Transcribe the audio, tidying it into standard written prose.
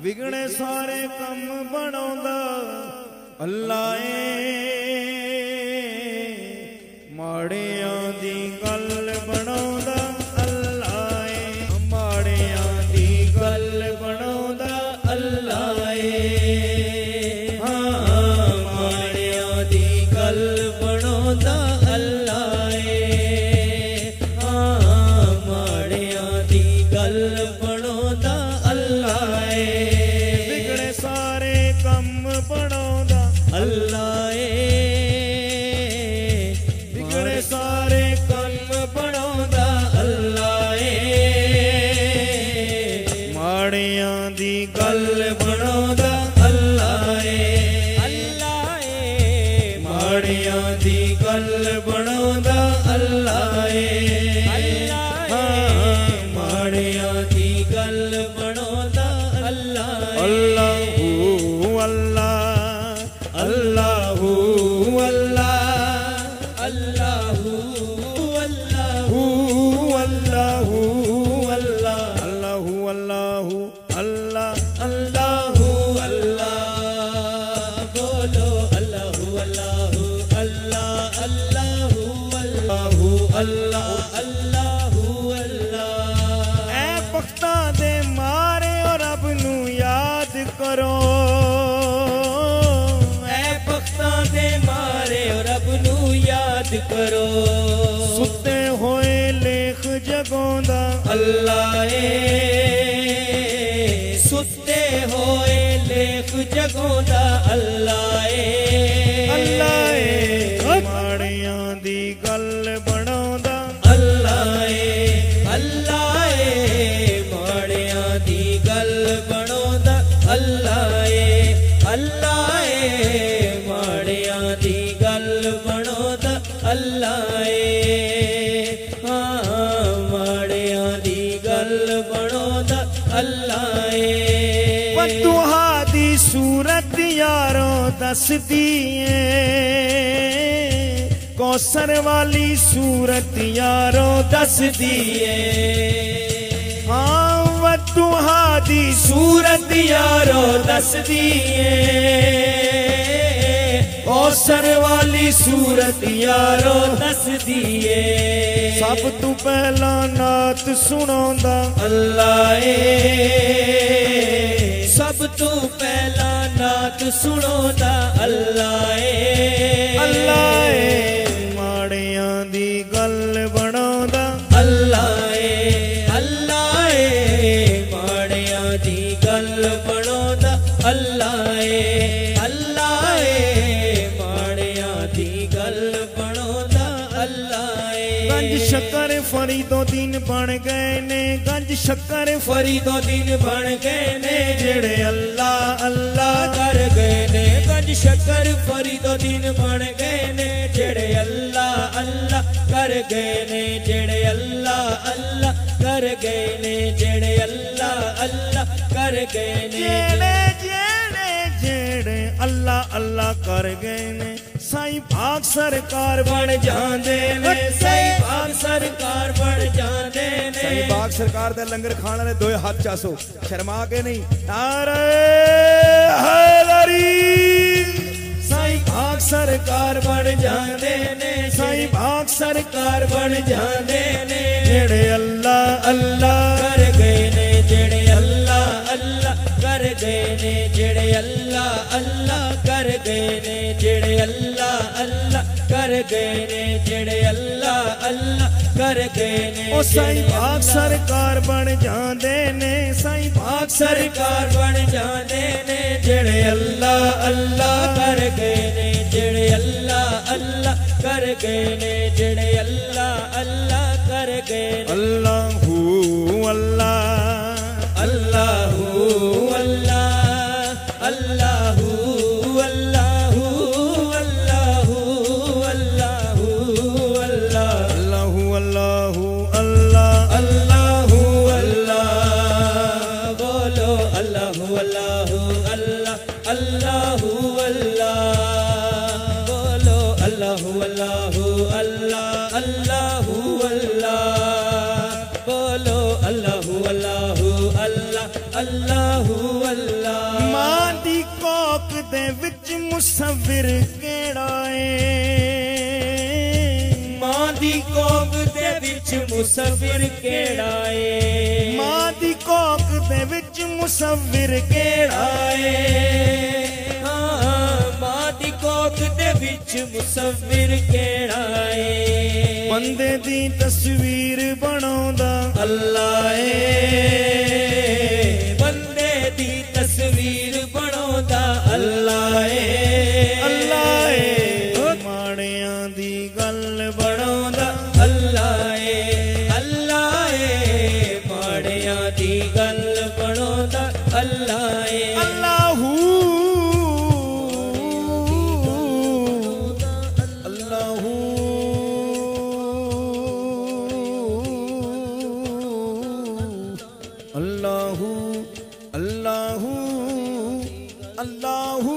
विगड़े सारे कम बनाउंदा अल्लाह माड़ियां दी गल बनाउंदा अल्लाह माड़ियां दी गल बनाउंदा अल्लाह हाँ माड़ियां दी गल बनाउंदा अल्लाह हाँ माड़ियां दी गल बनाउंदा अल्लाह बिगड़े सारे कम बनाउंदा अल्लाह बिगड़े सारे कम बनाउंदा अल्लाह माड़ियां दी गल बनाउंदा अल्लाह अल्लाह माड़ियां दी गल बनाउंदा अल्लाह माड़ियां दी गल बनाउंदा अल्लाह अल्लाहू अल्लाह अल्लाहू अल्लाह अल्लाहू अल्लाहू अल्लाहू अल्लाह अल्लाहू अल्लाहू अल्लाह अल्लाहू अल्लाह बोलो अल्लाहू अल्लाहू अल्लाह अल्लाहू अल्लाहू अल्लाह अल्लाहू अल्लाह ऐ पख्ता दे मारे और रब नू याद करो ऐ पख्ता दे मारे और रब नू याद करो सुते होए लेख जगोंदा अल्लाह सुते होए लेख जगोंदा अल्लाह अल्लाह माड़ियां दी गल बनाउंदा अल्लाह अल्लाह माड़ियां दी गल बनाउंदा अल्लाह अल्लाह माड़ियां दी गल बनाउंदा अल्लाह हाँ माड़ियां दी गल बनाउंदा अल्लाह बदुआ दी सूरत यारो दसदी कौसर वाली सूरत यारो दसदी हाँ बदुआ दी सूरत यारो दसदी कौसर वाली सूरत यारो दसदी सब तू पहला नात सुनाउंदा अल्लाह सब तू पहला नात सुनाउंदा अल्लाह अल्लाह माड़ियां दी गल बनाउंदा अल्लाह अल्लाह माड़ियां दी गल बनाउंदा अल्लाह अल्लाह माड़ियां दी गल बनाउंदा अल्लाह गंज शक्कर फरीदो दिन बन गए ने गंज शक्कर फरीदो दिन बन गए ने जेड़े अल्लाह अल्लाह कर गए ने गंज शक्कर फरीदो दिन बन गए ने जेड़े अल्लाह अल्लाह कर गए ने जेड़े अल्लाह अल्लाह कर गए ने जेड़े अल्लाह अल्लाह कर गए ने जेड़े जेड़े जेड़े अल्लाह अल्लाह कर गए ने साईं भाग सरकार बन जांदे ने साईं भाग सरकार बन जांदे ने साईं भाग सरकार दा लंगर खाने वाले दो हाथ चासो शर्मा के नहीं नारे हैदरी साईं भाग सरकार बन जांदे ने साईं भाग सरकार बन जांदे ने जेड़े अल्लाह अल्लाह कर गए ने जेड़े अल्लाह अल्लाह कर गए ने जेड़े अल्लाह अल्लाह कर गए ने जेड़े अल्लाह अल्लाह कर गए ने जेड़े अल्लाह अल्लाह कर गए ने ओ साईं भाग सरकार बन जांदे ने साईं भाग सरकार बन जांदे ने जेड़े अल्लाह अल्लाह कर गए ने जेड़े अल्लाह अल्लाह कर गए ने जेड़े अल्लाह अल्लाह कर गए अल्लाहू अल्लाह अल्लाहू अल्लाह अल्लाहू अल्लाहू अल्लाहू अल्लाहू अल्लाह अल्लाहू अल्लाह अल्लाह अल्लाहू अल्लाह अल्लाहु अल्लाहु अल्लाह अल्लाहु अल्लाह। मां दी कोक दे विच मुसव्विर केड़ा है, मां दी कोक दे विच मुसव्विर केड़ा है, मां दी कोक दे विच मुसव्विर केड़ा है, मां दी कोक दे विच मुसव्विर केड़ा है। बंदे दी तस्वीर बनाउंदा अल्लाह है, बंदे दी तस्वीर बनाउंदा अल्लाह है, अल्लाह है, माड़ियां दी गल बनाउंदा अल्लाह है, अल्लाह है, माड़ियां दी गल बनाउंदा अल्लाह है। अल्लाहू अल्लाहू अल्लाहू अल्लाहू अल्लाहू